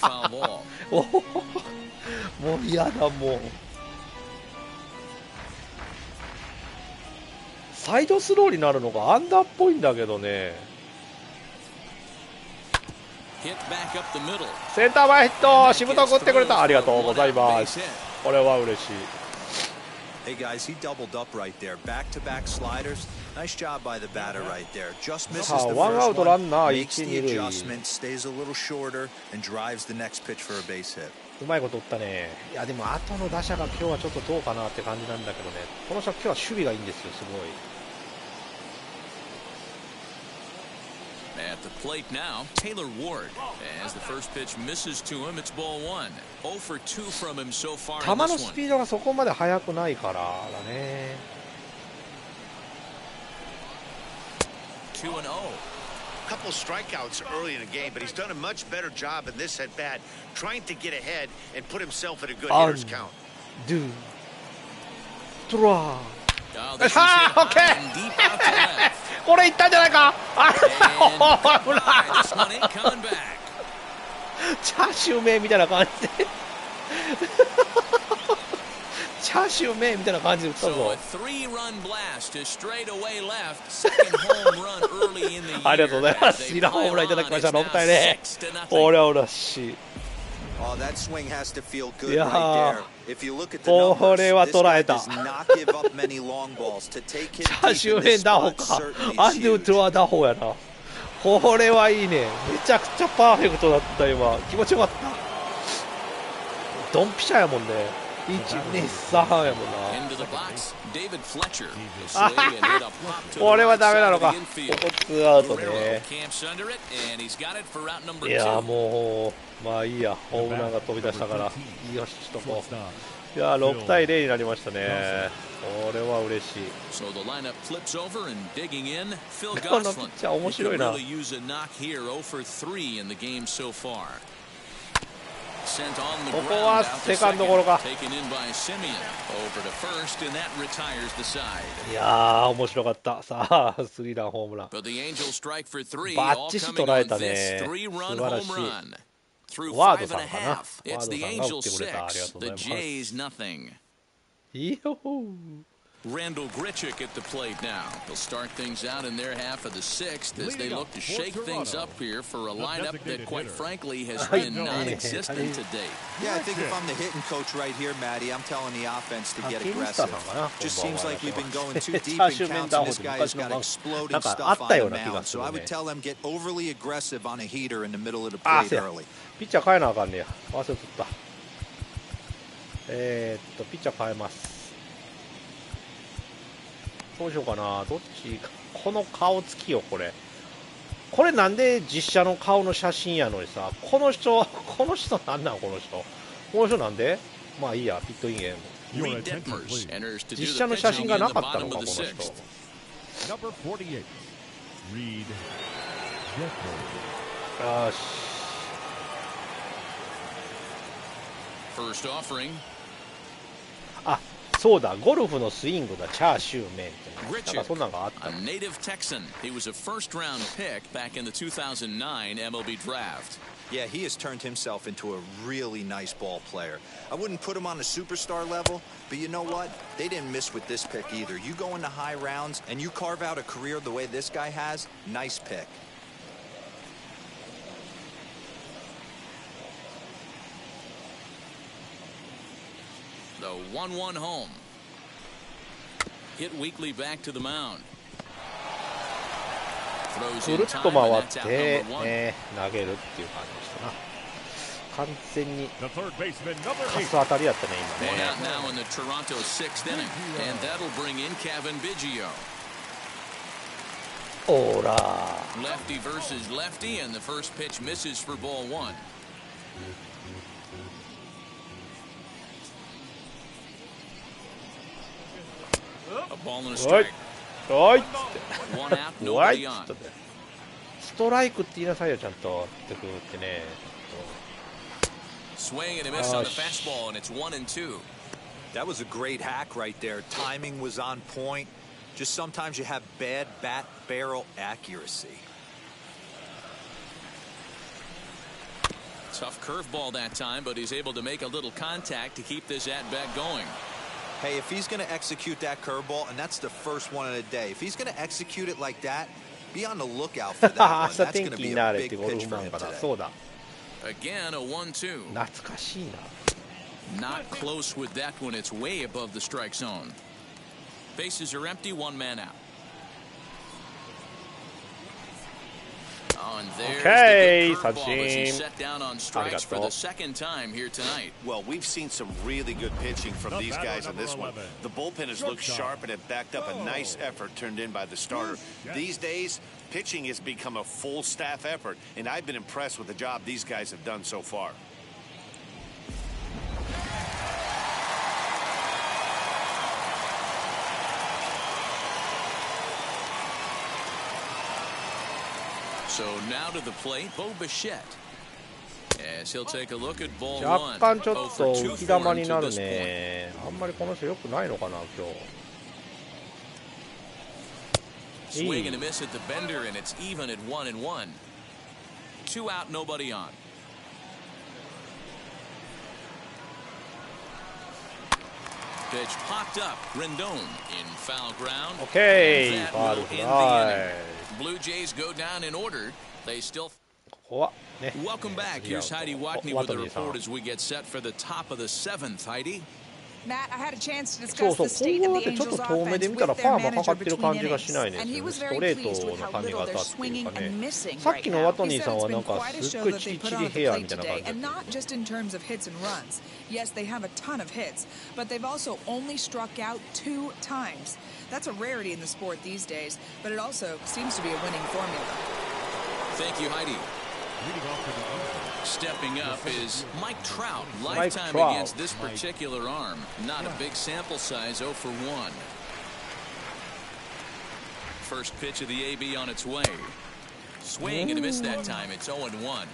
う嫌だ。もうサイドスローになるのがアンダーっぽいんだけどね。センター前ヒット、しぶとく打ってくれた。ありがとうございます。これは嬉しい。Hey guys, he doubled up right there. Back-to-back sliders. Nice job by the batter right there. Just misses the first one, makes the adjustment, stays a little shorter, and drives the next pitch for a base hit. うまいこと打ったね。いやでも後の打者が今日はちょっとどうかなって感じなんだけどね。この人は今日は守備がいいんですよ、すごい。At the plate now, Taylor Ward. As the first pitch misses to him, it's ball one. 0 for 2 from him so far. 球のスピードがそこまで速くないからだね。2-0. Couple strikeouts early in the game, but he's done a much better job in this at bat, trying to get ahead and put himself at a good hitter's count. Do. Draw. オッケー。これいったんじゃないか。チャーシュー麺みたいな感じでチャーシュー麺みたいな感じで打ったぞ。ありがとうございます。2ランホームランいただきました。6対0。これは嬉しい。Oh, that swing has to feel good right there. If you look at the これは numbers, 捉 this え guy た。 does not give up many long balls. To take him チャー deep シュ in ー麺 this 打法 spot か。 certainly ア is ンドゥ huge. トゥア打法やな。これはいいね。めちゃくちゃパーフェクトだった今。気持ちよかった。ドンピシャやもんね。1、2、3やもんな。これはダメなのか。ここ2アウトね。いやもうまあいいや。ホームランが飛び出したからよししとこう。いや6対0になりましたね。これは嬉しい。このピッチャー面白いな。ここはセカンドゴロか。いやー面白かった。さあスリーランホームランバッチシ捉えたね。素晴らしい。ワードさんかな。ワードさんが打ってくれた。ありがとうございます。いいよー。Randall Grichuk at the plate now. They'll start things out in their half of the sixth as they look to shake things up here for a lineup that, quite frankly, has been non-existent to date. Yeah, I think if I'm the hitting coach right here, Matty, I'm telling the offense to get aggressive. Just seems like we've been going too deep in counts, and this guy has got exploding stuff on the mound. So I would tell them get overly aggressive on a heater in the middle of the plate early. ピッチャー変えなあかんねや。忘れとった。ピッチャー変えます。どうしようかな。どっちか。この顔つきよ、これ。これなんで実写の顔の写真やのにさ、この人なんなんこの人。この人なんでまあいいや、ピットインゲーム。実写の写真がなかったのか、この人。よし。あ、そうだ、ゴルフのスイングだ、チャーシュー麺って。なんかそんなんがあった。A native Texan. He was a first-round pick back in the 2009 MLB draft. Yeah, he has turned himself into a really nice ball player. I wouldn't put him on a superstar level, but you know what? They didn't miss with this pick either. You go into high rounds and you carve out a career the way this guy has, nice pick. The 1-1 home. Hit weakly back to the mound. くるっと回って、投げるっていう感じでしたな。完全にカス当たりやったね今ね。ほら。Lefty versus lefty, and the first pitch misses for ball one. おいおいっつっておいっつってトライクって言いなさいよ、ちゃんとってくってね。Swing and a miss on the fastball, and it's 1-2. That was a great hack right there. Timing was on point. Just sometimes you have bad bat barrel accuracy. Tough curveball that time, but he's able to make a little contact to keep this at-bat going. Hey, if he's going to execute that curveball, and that's the first one of the day, if he's going to execute it like that, be on the lookout for that one. That's going to be a big pitch for him today. Again, a 1-2. 懐かしいな。 Not close with that one. It's way above the strike zone. Bases are empty, one man out. Oh, and there's the good curveball as he's set down on strikes for the second time here tonight. Well, we've seen some really good pitching from these guys in this one. The bullpen has looked sharp and have backed up a nice effort turned in by the starter. These days, pitching has become a full staff effort, and I've been impressed with the job these guys have done so far. So now to the plate, Bo Bichette. As he'll take a look at ball 若 one. 干ちょっ 0 for と 2 浮き球 for に him な to る this point. ね。あんまりこの人良くないのかな、今日。 Swing and a miss at the bender, and it's even at 1-1. 2 out, nobody on. Pitch popped up. Rendon in foul ground. Okay, And that foul will end the fly. inning. Blue Jays go down in order. They still. ここはね。 Welcome back. Here's Heidi Watney with a report as we get set for the top of the 7th. Heidi. Matt, I had a chance to そう discuss そう、 the state こ of う the やってちょっ Angels' と遠目 offense で見た with ら their パーマかか manager ってる between 感じがし innings. ないです And よ he ね。 was スト very レ pleased ー with ト how な感じ little があ they're ったっていう swinging か and ね。 missing さっ right きの now. ワト He ニー said さん it's はな been んか quite a すっ show ごい that チ they リ put チ on リ at the ヘアみ plate たいな感 today, じで and not just in terms of hits and runs. Yes, they have a ton of hits, but they've also only struck out 2 times. That's a rarity in the sport these days, but it also seems to be a winning formula. Thank you, Heidi. Stepping up is Mike Trout. Mike Lifetime Trout. against this particular arm. Not a big sample size, 0 for 1. First pitch of the AB on its way. Swing and a miss that time. It's 0-1.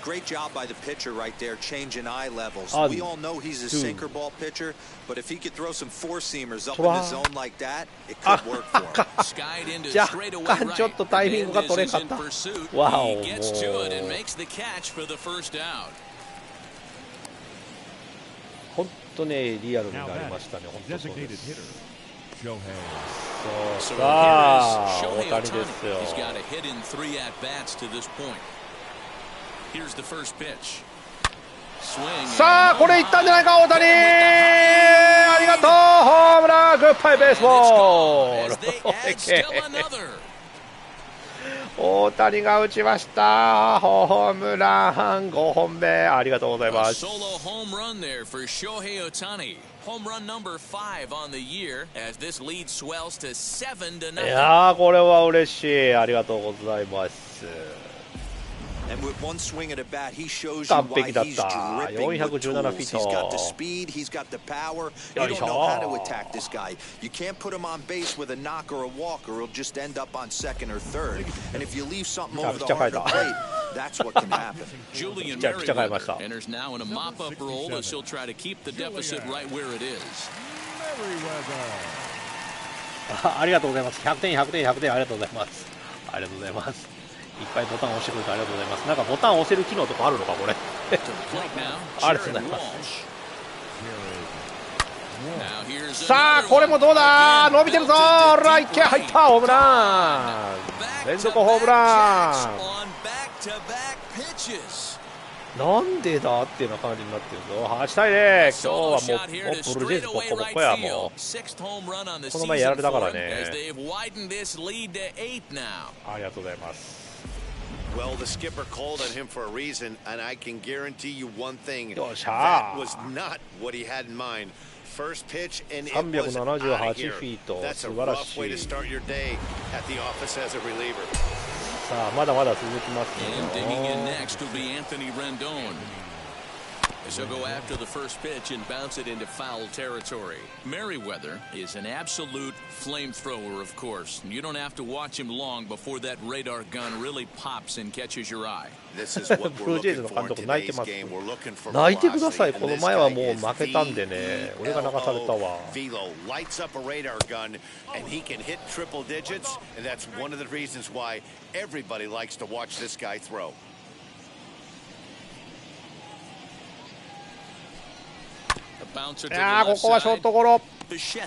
Great job by the pitcher right there, changing eye levels. Oh, We all know he's a dude. sinker ball pitcher, but if he could throw some four-seamers up in the zone like that, it could work for him. Skied into 若 straightaway 干 right. ちょっとタイミングが取れんかった Hernandez is in pursuit. わお、 He gets to も it and う makes the catch for the first out. 本当ね、リアルになりましたね、本当そうです。そう So さあ、 here 大 is 谷 Shohei ですよ。 Ohtani. He's got a hit in 3 at-bats to this point. Here's the first pitch. Swing. さあ、これいったんじゃないか、大谷ありがとうホームラングッバイベースボール As they add still another. 大谷が打ちましたホームラン5本目ありがとうござい A ます solo home run there for Shohei Ohtani. Home run number 5 on the year as this lead swells to 7-0. いやーこれは嬉しいありがとうございます And with one swing at a bat, he shows you why he's dripping with tools. He's got the speed, he's got the power. You don't know how to attack this guy. You can't put him on base with a knock or a walk, or he'll just end up on second or third. And if you leave something over the heart of the plate, that's what can happen. Julian Merriweather enters now in a mop-up role as he'll try to keep the deficit right where it is. ありがとうございます100点100点100点ありがとうございますありがとうございますいっぱいボタンを押してくれてありがとうございますなんかボタンを押せる機能とかあるのかこれありがとうございますさあこれもどうだ伸びてるぞライト入ったホームラン連続ホームランなんでだっていうような感じになってるぞ8対0今日はもうブルージェイズボコボコやもうこの前やられたからねありがとうございます Well, the skipper called on him for a reason, and I can guarantee you one thing. Yo, That was not what he had in mind. First pitch, and it was out of here. That's a rough way to start your day at the office as a reliever. さあまだまだ続きます And digging in next will be Anthony Rendon. So go after the first pitch and bounce it into foul territory. Merriweather is an absolute flamethrower, of course. You don't have to watch him long before that radar gun really pops and catches your eye. This is what we're looking for in today's game. We're looking for 泣いてください。 velocity, こ and の this 前は guy もう is 負けたんでね。俺が泣かされたわ。 Velo lights up a radar gun, and he can hit triple digits, and that's one of the reasons why everybody likes to watch this guy throw. いやー、ここはショートゴロ。いやさ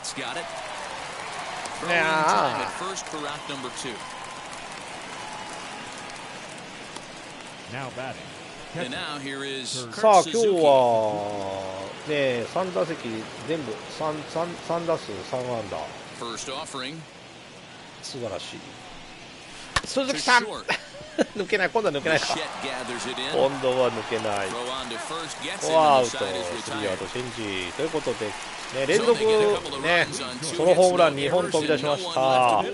あ、今日はね、3打席全部 3打数3安打。素晴らしい。鈴木さん抜けない、今度は抜けないか。今度は抜けない。フォアアウト、スリーアウト、チェンジということで、ね、連続、ね、ソロホームラン2本飛び出しました。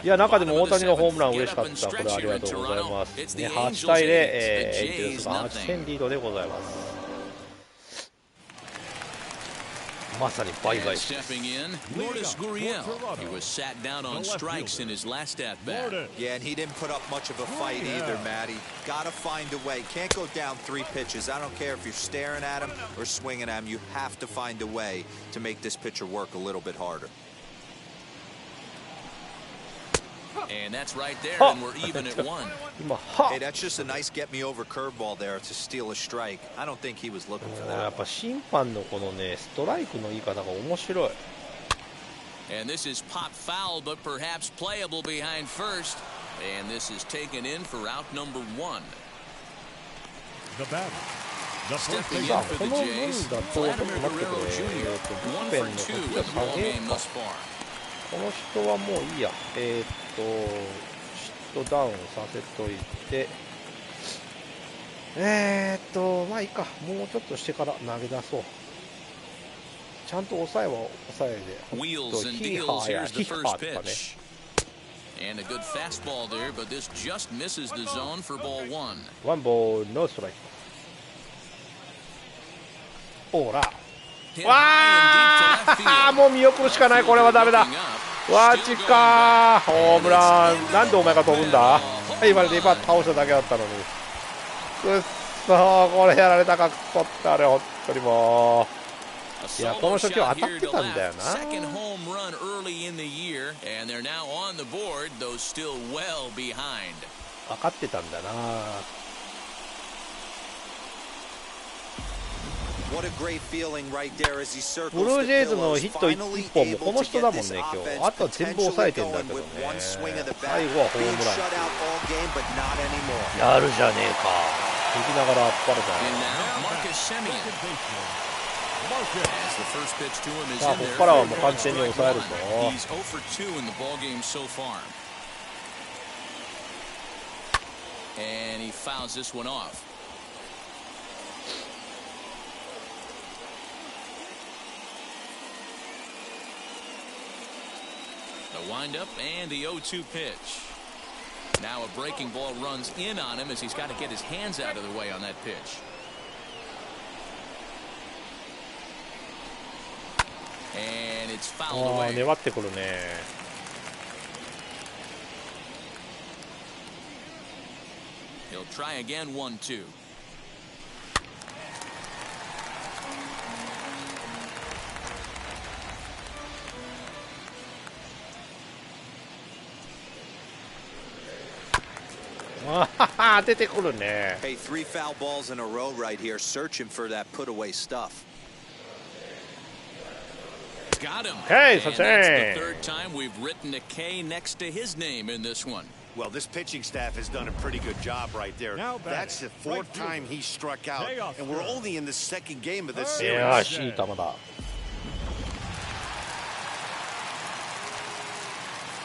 いや、中でも大谷のホームラン嬉しかった。これありがとうございます。ね、8対0、エンゼルスが8点リードでございます。まさに倍返し。 He was sat down on strikes in his last at bat. Yeah, and he didn't put up much of a fight either, Matty. Gotta find a way. Can't go down 3 pitches. I don't care if you're staring at him or swinging at him. You have to find a way to make this pitcher work a little bit harder. And that's right there, and we're even at 1. Hey, that's just a nice get-me-over curveball there to steal a strike. I don't think he was looking for that. やっぱ審判のこのね、ストライクの言い方が面白い。 And this is pop foul, but perhaps playable behind first. And this is taken in for out number 1. Stepping in for the Jays, Vladimir Guerrero Jr. 1 for 2 with the ball game thus far. この人はもういいや。シットダウンさせといて、まあいいか。もうちょっとしてから投げ出そう。ちゃんと抑えは抑えで。Wheels and deals. Here's the first pitch. And a good fastball there, but this just misses the zone for ball 1. 1 ball, no strike. ほら。わあ、もう見送るしかない。これはダメだ。わーちかー、ホームラン。なんでお前が飛ぶんだ。今で今倒しただけだったのに。くっそー、これやられたかっこったあれ、本当にもう。いや、この初球当たってたんだよな。分かってたんだな。ブルージェイズのヒット1本もこの人だもんね、今日。あとは全部抑えてんだけどね。最後はホームラン。やるじゃねえか。行きながらあっぱれだ。さあ、ここからはもう完全に抑えるぞ。And he fouls this one off. The windup and the 0-2 pitch. Now a breaking ball runs in on him as he's got to get his hands out of the way on that pitch. And it's fouled away. 粘ってくるね。He'll try again, 1-2. Hey, 3 foul balls in a row right here, searching for that put-away stuff. Got him. Hey, and that's the 3rd time we've written a K next to his name in this one. Well, this pitching staff has done a pretty good job right there. That's the 4th time he struck out, and we're only in the 2nd game of this series. よし、いい球だ。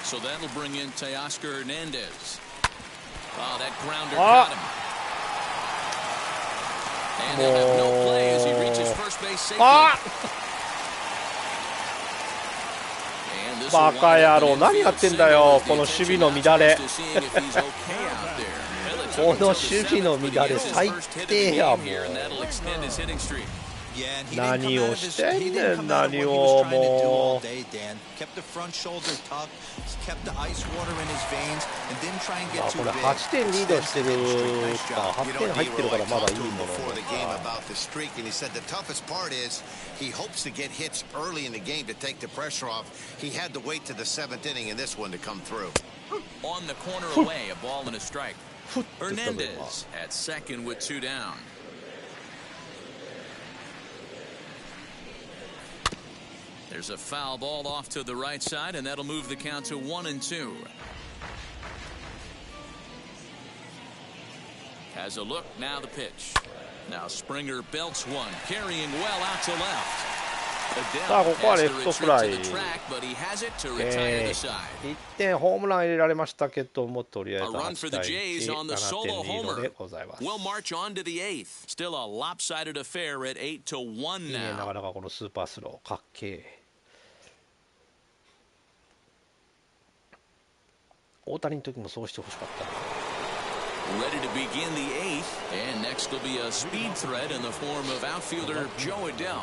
So that'll bring in Teoscar Hernandez. Oh, that grounder caught him. And they'll have no play as he reaches first base safely. バカ野郎、何やってんだよ、この守備の乱れ。この守備の乱れ最低やもん。何をしてんねん、何をもう。これ8点リードしてるか、8点入ってるからまだいいもの。He hopes to get hits early in the game to take the pressure off. He had to wait to the 7th inning in this one to come through. On the corner away, a ball and a strike. Hernandez at second with 2 down. There's a foul ball off to the right side, and that'll move the count to 1-2. Has a look, now the pitch. Now Springer belts one, carrying well out to left. さあここはレフトフライ。1点ホームラン入れられましたけども、とりあえず8対1、7点リードでございます。We'll march on to the 8th. Still a lopsided affair at 8-1 now. いいね、なかなかこのスーパースローかっけえ。大谷の時もそうしてほしかった。Ready to begin the 8th, and next will be a speed threat in the form of outfielder Joe Adell.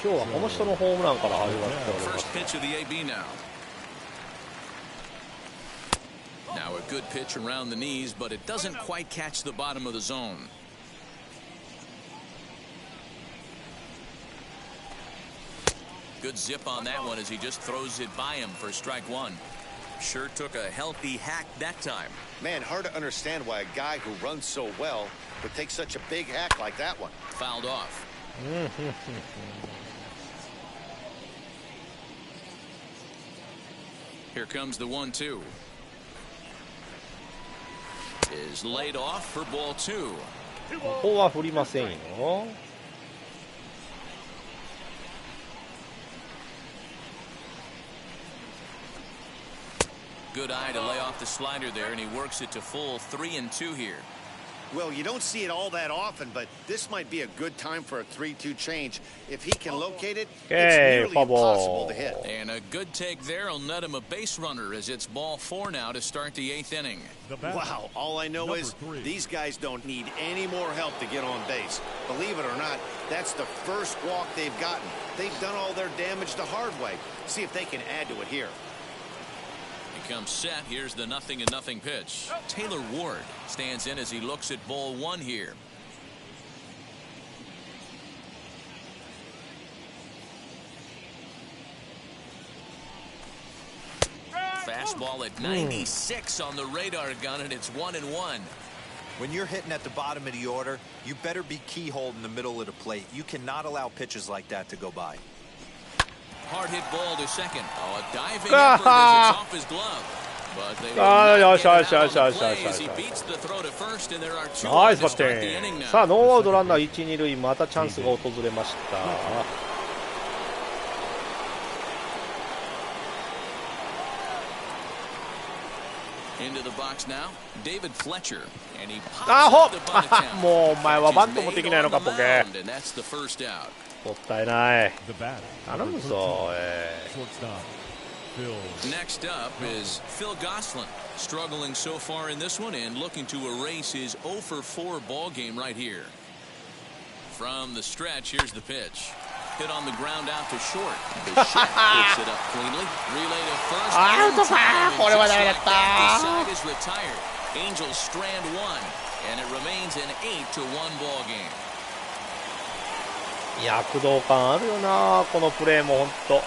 今日はこの人のホームランから始まっております。 First pitch of the AB now. Now a good pitch around the knees, but it doesn't quite catch the bottom of the zone. Good zip on that one as he just throws it by him for strike one. Sure took a healthy hack that time. Man, hard to understand why a guy who runs so well would take such a big hack like that one. Fouled off. Here comes the 1-2. Is laid off for ball 2. ここは振りませんよ。Good eye to lay off the slider there, and he works it to full 3-2 here. Well, you don't see it all that often, but this might be a good time for a 3-2 change. If he can locate it, it's nearly impossible to hit. And a good take there will net him a base runner as it's ball 4 now to start the 8th inning. Wow, all I know is these guys don't need any more help to get on base. Believe it or not, that's the first walk they've gotten. They've done all their damage the hard way. See if they can add to it here. Comes set. Here's the 0-0 pitch. Taylor Ward stands in as he looks at ball 1 here. Fastball at 96 on the radar gun, and it's 1-1. When you're hitting at the bottom of the order, you better be keyhole in the middle of the plate. You cannot allow pitches like that to go by. Hard hit ball to second. Oh, a diving effort as it's off his glove. But they he beats the throw to first, and there are 2 ナイスバッテ the ィ inning ング。 now. さあノーアウトランナー1、2塁、またチャンスが訪れました。Into the box now, David Fletcher, and he あ pops ほ up the bunt attempt. もうお前はバント Catches もで made きないの on か the ポケ。 mound, and that's the first out. もったいない。頼むぞ。Next up is Phil Gosselin, struggling so far in this one and looking to erase his 0-for-4 ball game right here. From the stretch, here's the pitch. Hit on the ground out to short. Bichette picks it up cleanly. Relay to first. Out of half. And just like that, the side is retired. Angels strand 1, and it remains an 8-1 ball game. 躍動感あるよな、このプレーも本当。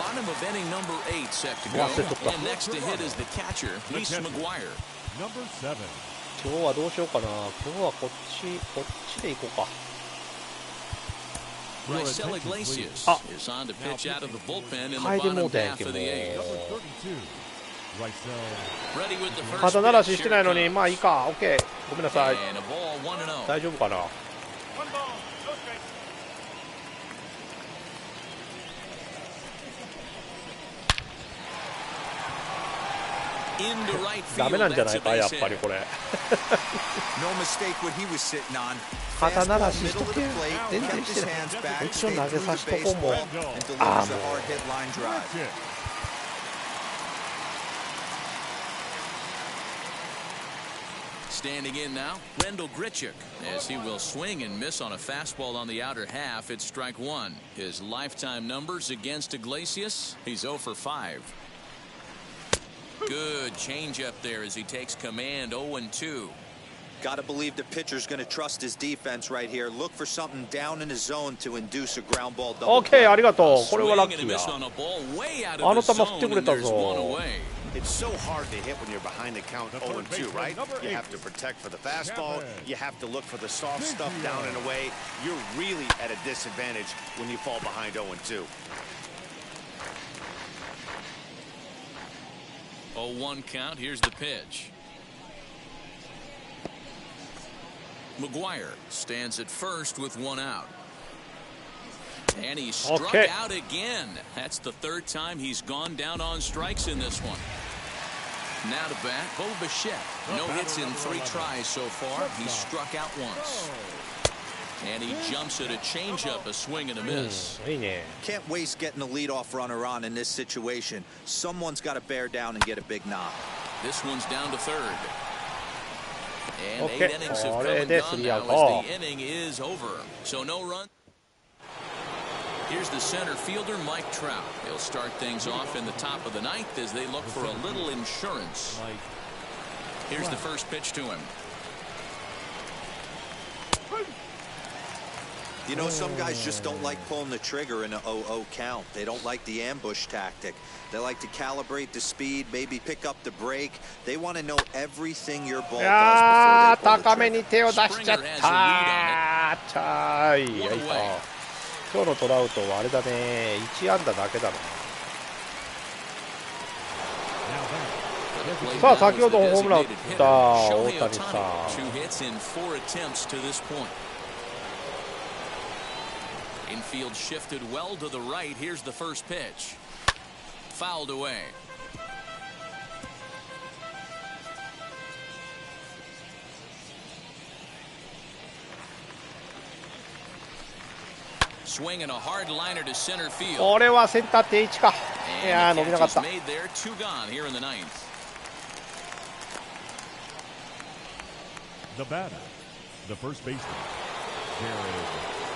Bottom of inning number 8 set to go. And next to hit is the catcher, Reese McGuire. 今日はどうしようかな。今日はこっちでいこうか。Raisel Iglesias is on to pitch out of the bullpen in the 変えても bottom うたやん half け of も the 8th. う。 Ready with the first 肩慣ら pitch. ししてないのに、まあいいか。オッケー。ごめんなさい。 And a ball 1-0. 大丈夫かな。ダメなんじゃないか、やっぱりこれ。肩慣らししとけ。全然してない。一応投げさしとこうも。ああもう。Standing in now, Rendell Grichuk, as he will swing and miss on a fastball on the outer half. It's strike one. His lifetime numbers against Iglesias, he's 0 for 5. Good changeup there as he takes command. 0-2. Got to believe the pitcher's going to trust his defense right here. Look for something down in his zone to induce a ground ball double. OK ありがとう。これはラッキーや。あの球振ってくれたぞ。It's so hard to hit when you're behind the count 0-2, right? You have to protect for the fastball. You have to look for the soft stuff down and away. You're really at a disadvantage when you fall behind 0-2. 0-1 count. Here's the pitch. McGuire stands at first with 1 out. And he struck out again. That's the 3rd time he's gone down on strikes in this one. Now to bat, Bo Bichette. No hits in 3 tries so far. He struck out once. And he jumps at a changeup, a swing and a miss. Can't waste getting the leadoff runner on in this situation. Someone's got to bear down and get a big knock. This one's down to 3rd. And 8 innings have come and gone now as the inning is over. So no run. Here's the center fielder, Mike Trout. He'll start things off in the top of the 9th as they look for a little insurance. Here's the first pitch to him. You know, some guys just don't like pulling the trigger in an 0-0 count. They don't like the ambush tactic. They like to calibrate the speed, maybe pick up the brake. They want to know everything your ball does before they pull the trigger. 高めに手を出しちゃった。今日のトラウトはあれだね、1安打だけだろう。さあ、先ほどホームラン打った大谷さん。Infield shifted well to the right. Here's the first pitch. Fouled away. Swinging a hard liner to center field. これはセンター定位置か。いやー、伸びなかった。 Made there, 2 gone here in the 9th. The batter, the first baseman,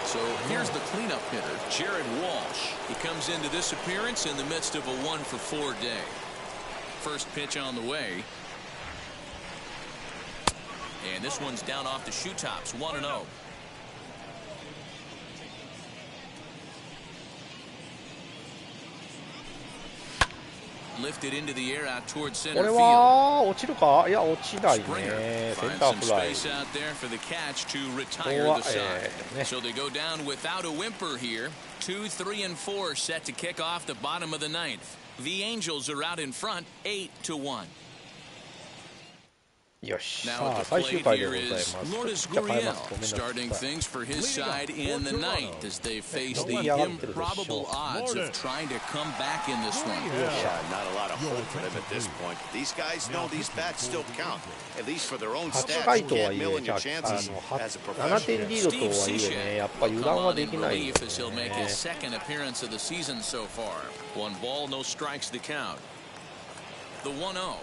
So here's the cleanup hitter, Jared Walsh. He comes into this appearance in the midst of a 1 for 4 day. First pitch on the way. And this one's down off the shoe tops, 1-0. Lifted into the air out towards center これ field. は落ちるか？いや、落ちないね。センターフライ。 Space out there for the catch to retire the side. So they go down without a whimper here. 2, 3, and 4 set to kick off the bottom of the 9th. The Angels are out in front, 8-1. よし。さあ、最終回でございます。 starting things for his side in the 9th as they face the improbable odds of trying to come back in this one. Yeah, not a lot of hope for them at this point. These guys know these bats still count, at least for their own stats. You can't mill in your chances as a professional. 7点リードとはいえね、やっぱ油断はできないよね。 He'll make his second appearance of the season so far. 1 ball, no strikes to count. The 1-0.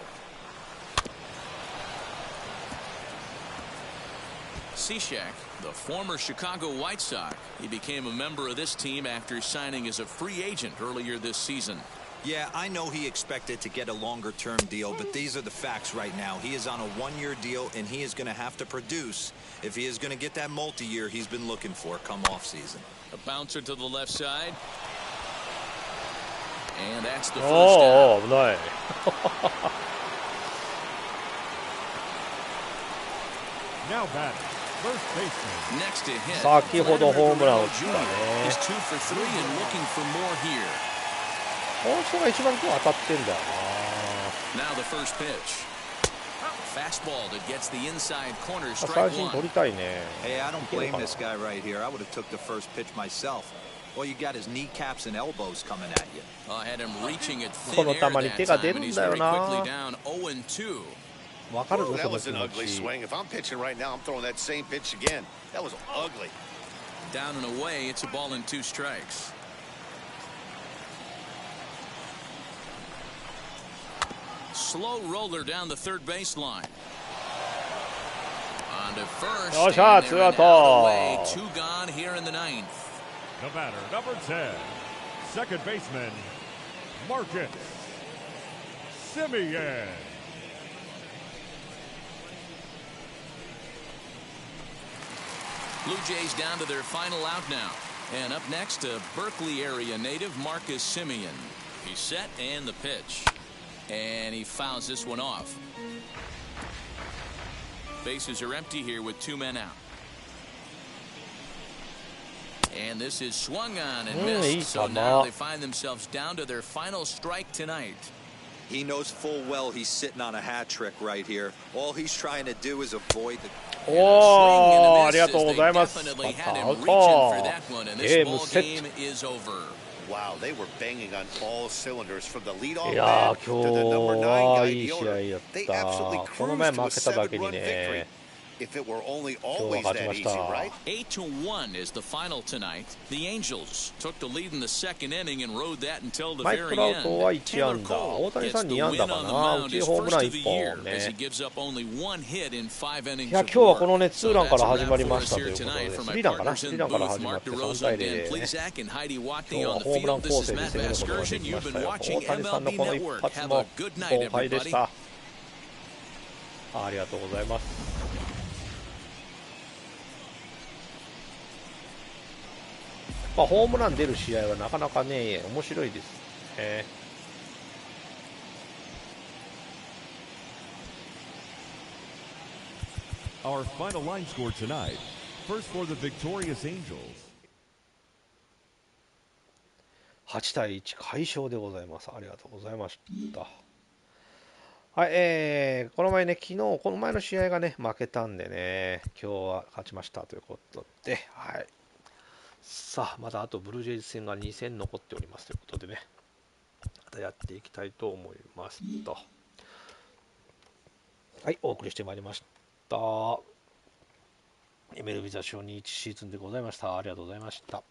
Cishek, the former Chicago White Sox, he became a member of this team after signing as a free agent earlier this season. Yeah, I know he expected to get a longer-term deal, but these are the facts right now. He is on a 1-year deal, and he is going to have to produce if he is going to get that multi-year he's been looking for come off-season. A bouncer to the left side. And that's the first down. Oh, no. 先ほどホームランを打ったね。この人が一番今日当たってんだよな。三振取りたいね。Hey, I don't blame this guy right here. I would have took the first pitch myself. All you got is kneecaps and elbows coming at you. この球に手が出るんだよな。分かるぞ、that was an ugly swing. If I'm pitching right now, I'm throwing that same pitch again. That was ugly. Down and away, it's a ball and 2 strikes. Slow roller down the third baseline. よっしゃ、ツーアウト。The batter, number 10, second baseman, Marcus Semien. Blue Jays down to their final out now. And up next, a Berkeley area native, Marcus Semien. He's set and the pitch. And he fouls this one off. Bases are empty here with 2 men out. And this is swung on and missed. So now they find themselves down to their final strike tonight. He knows full well he's sitting on a hat trick right here. All he's trying to do is avoid the... おー、ありがとうございます。アウト。ゲームセット。Wow, they were banging on all cylinders from the leadoff いやー、 man to the number 9今日 guy はい in い the 試合 order. やっ They た。 absolutely この前 cruised to a 負けただけに 7-run victory. ね。 If it were only always that easy, right? 8-1 is the final tonight. The Angels took the lead in the second inning and rode that until the マイ very ク・トラウ end. トは1 Taylor 安打。 Cole 大谷 gets さん the 2安 win 打 on か the な。う mound, ち his ホーム first ラン of the 1 year 本 as ね。 he gives up only 1 hit in 5 innings いや、 of 今日は work. このね、ツー So ランか that's ら a 始ま wrap り for ま us したとい here うこと tonight で、 from ス my リーランかな、 partners スリ in ーランから booth, 始ま Mark って3 DeRosa 対 and 0 Dan でね、 Plesac and Heidi 今 Watney 日は on the ホームラン field. 構 This 成 is で Matt 攻めることがで Vasgersian. きま You've した been よ。 watching 大谷さんの MLB この一 Network. 発 Have も a good night, 豪快で everybody. した。ありがとうございます。まあ、ホームラン出る試合はなかなかね、面白いですね。Our final line score tonight. First for the victorious Angels. 8対1快勝でございます。ありがとうございました。はい、この前ね、この前の試合がね、負けたんでね、今日は勝ちましたということで、はい。さあ、まだあとブルージェイズ戦が2戦残っておりますということでね、またやっていきたいと思いますと。はい、お送りしてまいりました。MLB The Show1シーズンでございました。ありがとうございました。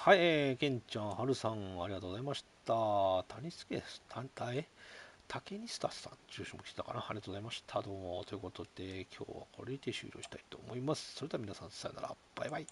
はい、ケンちゃん、はるさん、ありがとうございました。谷助竹西タさん、住所も来てたかな。ありがとうございました。どうも。ということで、今日はこれで終了したいと思います。それでは皆さん、さよなら。バイバイ。